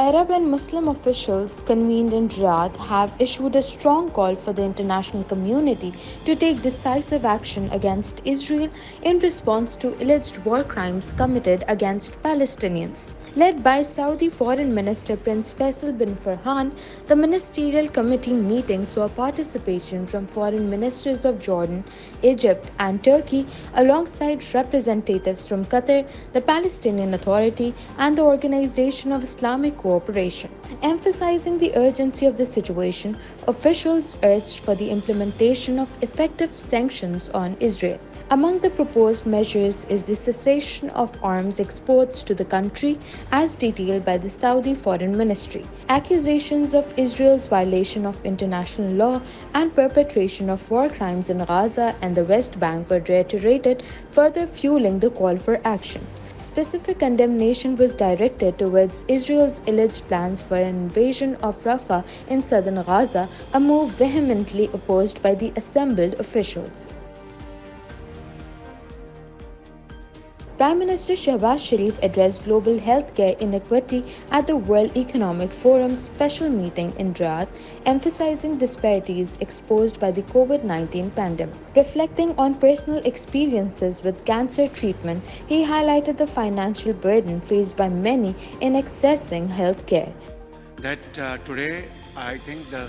Arab and Muslim officials convened in Riyadh have issued a strong call for the international community to take decisive action against Israel in response to alleged war crimes committed against Palestinians. Led by Saudi Foreign Minister Prince Faisal bin Farhan, the ministerial committee meeting saw participation from foreign ministers of Jordan, Egypt, and Turkey, alongside representatives from Qatar, the Palestinian Authority, and the Organization of Islamic Cooperation. Emphasizing the urgency of the situation, officials urged for the implementation of effective sanctions on Israel. Among the proposed measures is the cessation of arms exports to the country, as detailed by the Saudi Foreign Ministry. Accusations of Israel's violation of international law and perpetration of war crimes in Gaza and the West Bank were reiterated, further fueling the call for action. Specific condemnation was directed towards Israel's alleged plans for an invasion of Rafah in southern Gaza, a move vehemently opposed by the assembled officials. Prime Minister Shehbaz Sharif addressed global healthcare inequity at the World Economic Forum's special meeting in Riyadh, emphasizing disparities exposed by the COVID-19 pandemic. Reflecting on personal experiences with cancer treatment, he highlighted the financial burden faced by many in accessing healthcare. Today, I think the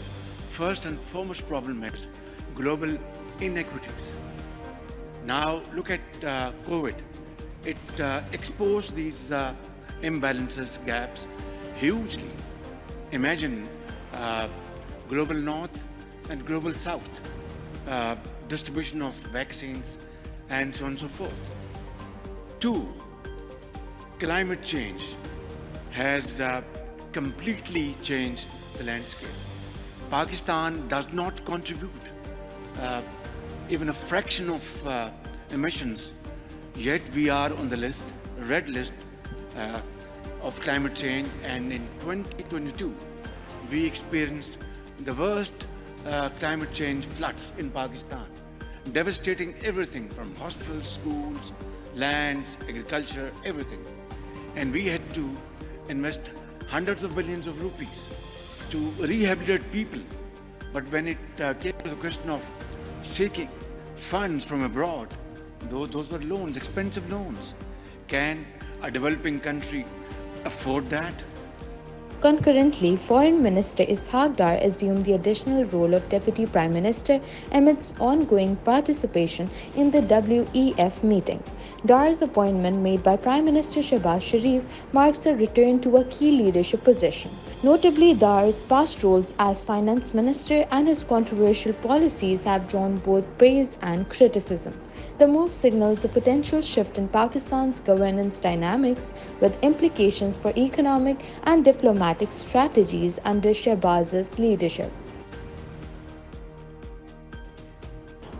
first and foremost problem is global inequities. Now, look at COVID. It exposed these imbalances, gaps, hugely. Imagine global north and global south, distribution of vaccines, and so on and so forth. 2, climate change has completely changed the landscape. Pakistan does not contribute even a fraction of emissions. Yet we are on the list, red list of climate change, and in 2022 we experienced the worst climate change floods in Pakistan, devastating everything from hospitals, schools, lands, agriculture, everything. And we had to invest hundreds of billions of rupees to rehabilitate people. But when it came to the question of seeking funds from abroad, those were loans, expensive loans. Can a developing country afford that? Concurrently, Foreign Minister 𝐒𝐭𝐲𝐬𝐿 assumed the additional role of Deputy Prime Minister amidst ongoing participation in the WEF meeting. Dar's appointment made by Prime Minister Shehbaz Sharif marks a return to a key leadership position. Notably, Dar's past roles as Finance Minister and his controversial policies have drawn both praise and criticism. The move signals a potential shift in Pakistan's governance dynamics, with implications for economic and diplomatic strategies under Shehbaz's leadership.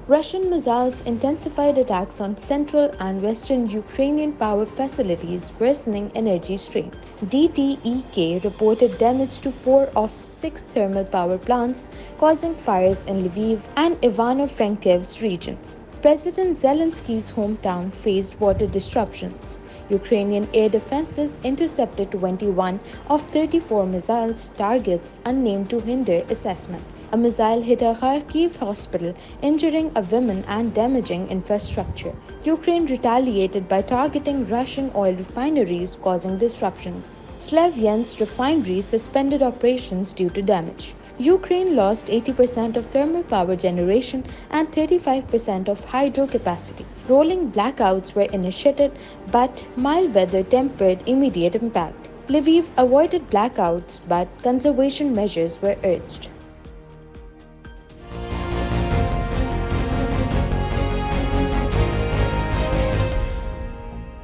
Russian missiles intensified attacks on central and western Ukrainian power facilities, worsening energy strain. DTEK reported damage to 4 of 6 thermal power plants, causing fires in Lviv and Ivano-Frankivsk regions. President Zelensky's hometown faced water disruptions. Ukrainian air defenses intercepted 21 of 34 missiles targets unnamed to hinder assessment. A missile hit a Kharkiv hospital, injuring a woman and damaging infrastructure. Ukraine retaliated by targeting Russian oil refineries, causing disruptions. Slavyansk refinery suspended operations due to damage. Ukraine lost 80% of thermal power generation and 35% of hydro capacity. Rolling blackouts were initiated, but mild weather tempered immediate impact. Lviv avoided blackouts, but conservation measures were urged.